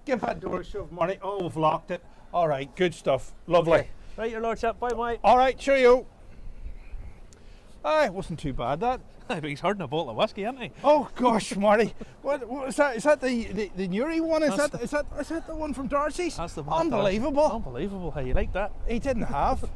Give that door a shove, Marty. Oh, we've locked it. All right, good stuff. Lovely. Okay. Right, your lordship. Bye bye. All right, cheerio. Aye, it wasn't too bad, that. But he's holding a bottle of whiskey, isn't he? Oh gosh, Marty, what is that? Is that the Newry one? Is that the one from Darcy's? That's the one. Unbelievable. Unbelievable. How you like that? He didn't have.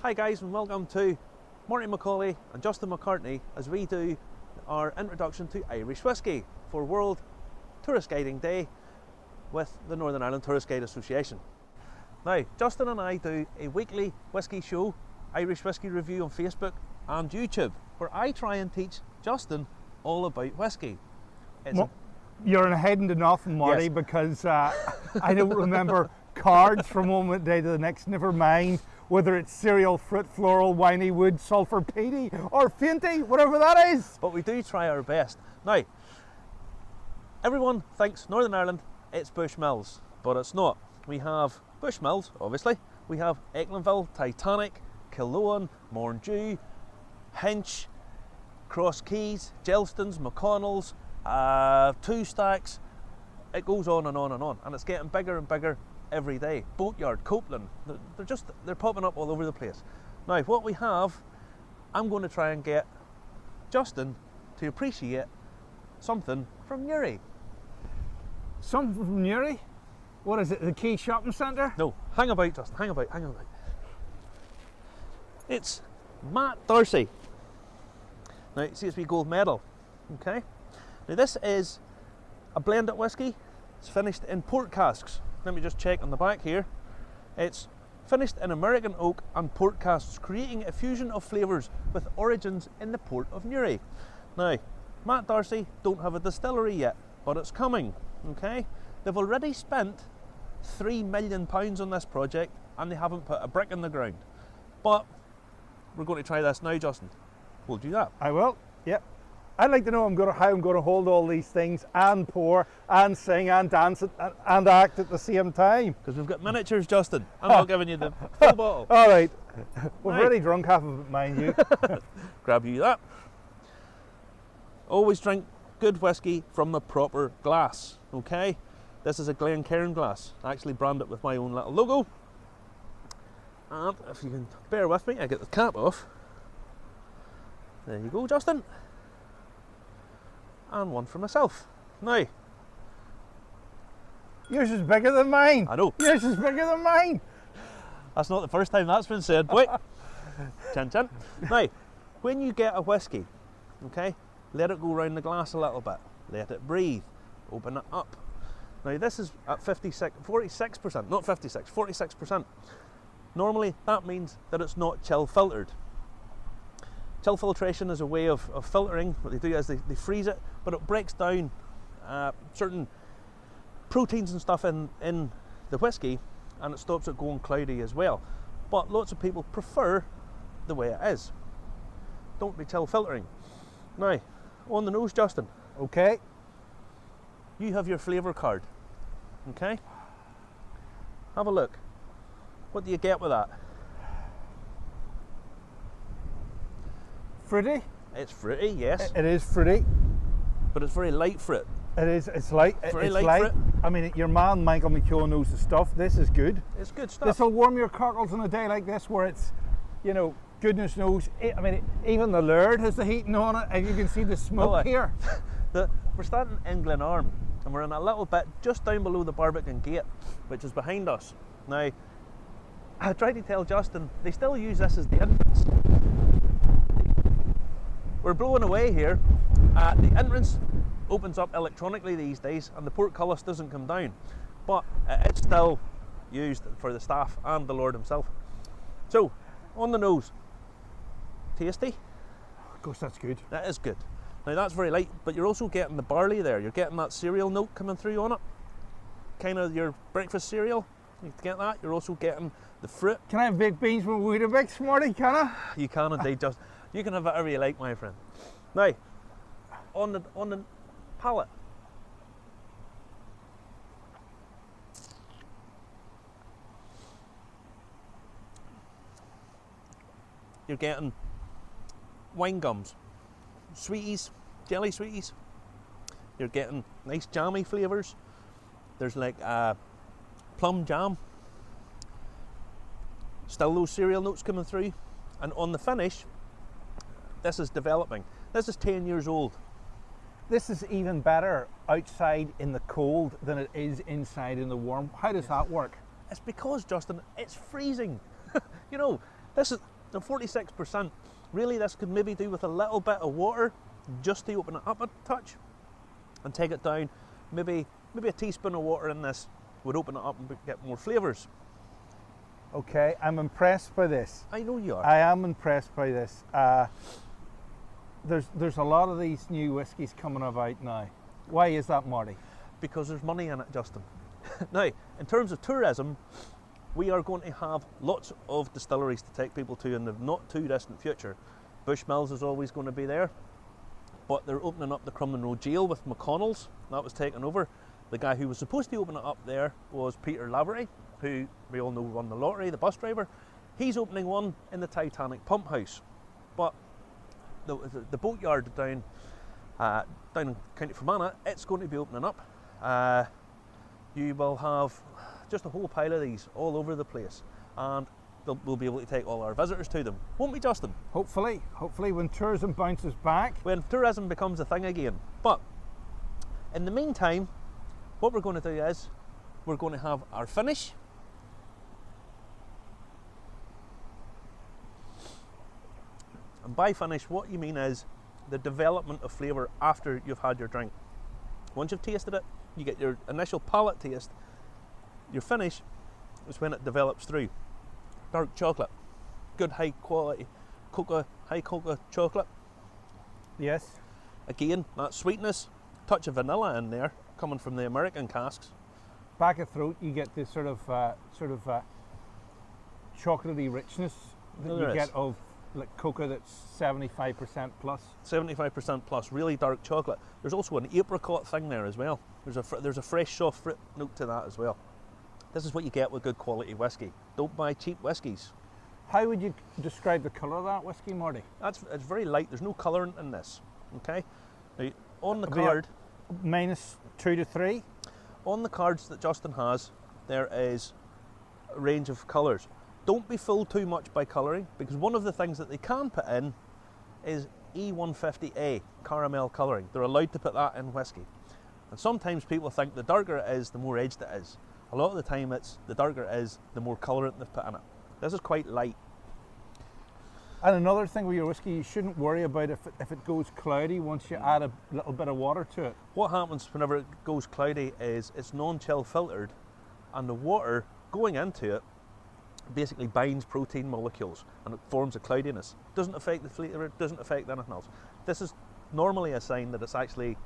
Hi guys, and welcome to Marty Macaulay and Justin McCartney as we do our introduction to Irish whisky for World Tourist Guiding Day with the Northern Ireland Tourist Guide Association. Now, Justin and I do a weekly whisky show, Irish Whisky Review on Facebook and YouTube, where I try and teach Justin all about whisky. You're heading to nothing, Marty, Yes. because I don't remember cards from one day to the next, never mind whether it's cereal, fruit, floral, winey, wood, sulphur, peaty, or fainty, whatever that is. But we do try our best. Now, everyone thinks Northern Ireland, it's Bushmills, but it's not. We have Bushmills, obviously. We have Ecklandville, Titanic, Killowen, Morndew, Hinch, Cross Keys, Gelston's, McConnell's, Two Stacks. It goes on and on and on, and it's getting bigger and bigger every day. Boatyard, Copeland, they're popping up all over the place. Now, what we have, I'm going to try and get Justin to appreciate something from Newry. Something from Newry? What is it, the Quay Shopping Centre? No, hang about, Justin, hang about. It's Matt Darcy. Now, you see it's wee gold medal, okay? Now, this is a blended whisky. It's finished in port casks. Let me just check on the back here. It's finished in American oak and port casks, creating a fusion of flavours with origins in the port of Newry. Now, Matt Darcy don't have a distillery yet, but it's coming, okay? They've already spent £3 million on this project and they haven't put a brick in the ground. But we're going to try this now, Justin. We'll do that. I will, yep. I'd like to know how I'm going to hold all these things and pour and sing and dance and act at the same time. Because we've got miniatures, Justin. I'm not giving you the full bottle. All right. We've Right. already drunk half of it, mind you. Grab you that. Always drink good whisky from the proper glass, okay? This is a Glencairn glass. I actually brand it with my own little logo. And if you can bear with me, I get the cap off. There you go, Justin. And one for myself. Now, Yours is bigger than mine. I know. Yours is bigger than mine. That's not the first time that's been said, boy. Chin chin. Now, when you get a whisky, okay, let it go round the glass a little bit. Let it breathe. Open it up. Now, this is at 46%, not 56, 46%. Normally, that means that it's not chill filtered. Chill filtration is a way of filtering. What they do is they freeze it, but it breaks down certain proteins and stuff in the whisky, and it stops it going cloudy as well. But lots of people prefer the way it is. Don't be chill filtering. Now, on the nose, Justin, Okay. you have your flavour card. Okay? Have a look. What do you get with that? Fruity. It's fruity, yes, It is fruity. but it's very light fruit. It is. It's light. Very It's light light. fruit. I mean, your man Michael McKeown knows the stuff. This is good. It's good stuff. This will warm your cockles on a day like this, where it's, you know, goodness knows. I mean, even the Laird has the heating on it, and you can see the smoke Well, here. We're starting in Glenarm, and we're in a little bit just down below the Barbican Gate, which is behind us. Now, I tried to tell Justin, they still use this as the entrance. We're blowing away here. The entrance opens up electronically these days, and the portcullis doesn't come down, but it's still used for the staff and the Lord himself. So, on the nose, tasty. Of course, that's good. That is good. Now that's very light, but you're also getting the barley there. You're getting that cereal note coming through on it. Kind of your breakfast cereal. You get that. You're also getting the fruit. Can I have baked beans with Weetabix, Marty? Can I? You can indeed. Just you can have whatever you like, my friend. Now, on the palate. You're getting wine gums, sweeties, jelly sweeties. You're getting nice jammy flavours. There's like plum jam. Still those cereal notes coming through. And on the finish, this is developing. This is 10 years old. This is even better outside in the cold than it is inside in the warm. How does that work? It's because, Justin, it's freezing. You know, this is the 46%. Really, this could maybe do with a little bit of water just to open it up a touch and take it down. Maybe a teaspoon of water in this would open it up and get more flavours. Okay, I'm impressed by this. I know you are. I am impressed by this. There's a lot of these new whiskies coming about now. Why is that, Marty? Because there's money in it, Justin. Now, in terms of tourism, we are going to have lots of distilleries to take people to in the not too distant future. Bushmills is always going to be there, but they're opening up the Crumlin Road Jail with McConnell's. That was taken over. The guy who was supposed to open it up there was Peter Lavery, who we all know won the lottery, the bus driver. He's opening one in the Titanic Pump House. But the boatyard down in County Fermanagh, it's going to be opening up. You will have just a whole pile of these all over the place, and we'll be able to take all our visitors to them, won't we, Justin? Hopefully when tourism bounces back. When tourism becomes a thing again. But in the meantime, what we're going to do is we're going to have our finish. And by finish, what you mean is the development of flavour after you've had your drink. Once you've tasted it, you get your initial palate taste. Your finish is when it develops through. Dark chocolate, good high quality high cocoa chocolate. Yes. Again, that sweetness, touch of vanilla in there, coming from the American casks. Back of throat, you get this sort of chocolatey richness that you get of like cocoa that's 75% plus. 75% plus, really dark chocolate. There's also an apricot thing there as well. There's a fresh soft fruit note to that as well. This is what you get with good quality whiskey. Don't buy cheap whiskies. How would you describe the colour of that whiskey, Marty? It's very light. There's no colouring in this. Okay. Now, on the card, -2 to 3. on the cards that Justin has, there is a range of colours. Don't be fooled too much by colouring, because one of the things that they can put in is E150A caramel colouring. They're allowed to put that in whiskey. And sometimes people think the darker it is, the more aged it is. A lot of the time it's the darker it is, the more colourant they've put in it. This is quite light. And another thing with your whiskey, you shouldn't worry about if it goes cloudy once you add a little bit of water to it. What happens whenever it goes cloudy is it's non-chill filtered, and the water going into it basically binds protein molecules and it forms a cloudiness. Doesn't affect the flavour, doesn't affect anything else. This is normally a sign that it's actually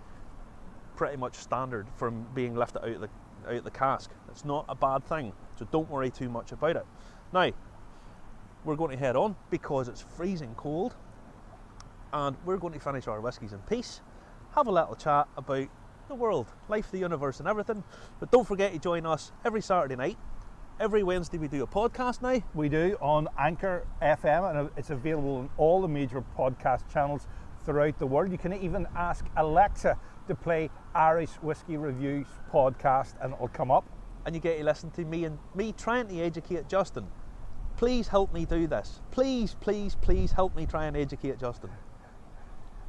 pretty much standard from being lifted out of the cask. It's not a bad thing, so don't worry too much about it. Now, we're going to head on because it's freezing cold, and we're going to finish our whiskies in peace, have a little chat about the world, life, the universe and everything. But don't forget to join us every Saturday night. Every Wednesday we do a podcast now. We do on Anchor FM, and it's available on all the major podcast channels throughout the world. You can even ask Alexa to play Irish Whiskey Reviews podcast and it'll come up. And you get to listen to me trying to educate Justin. Please help me do this. Please, please, please help me try and educate Justin.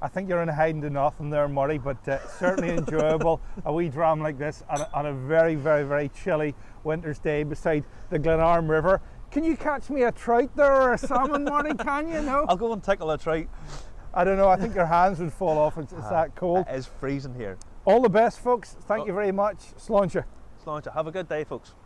I think you're in hiding to nothing there, Marty, but certainly enjoyable. A wee dram like this on a very, very, very chilly winter's day beside the Glenarm River. Can you catch me a trout there or a salmon, Marty? Can you? No? I'll go and tickle a trout. I don't know. I think your hands would fall off. It's that cold. It is freezing here. All the best, folks. Thank you very much. Sláinte. Sláinte. Have a good day, folks.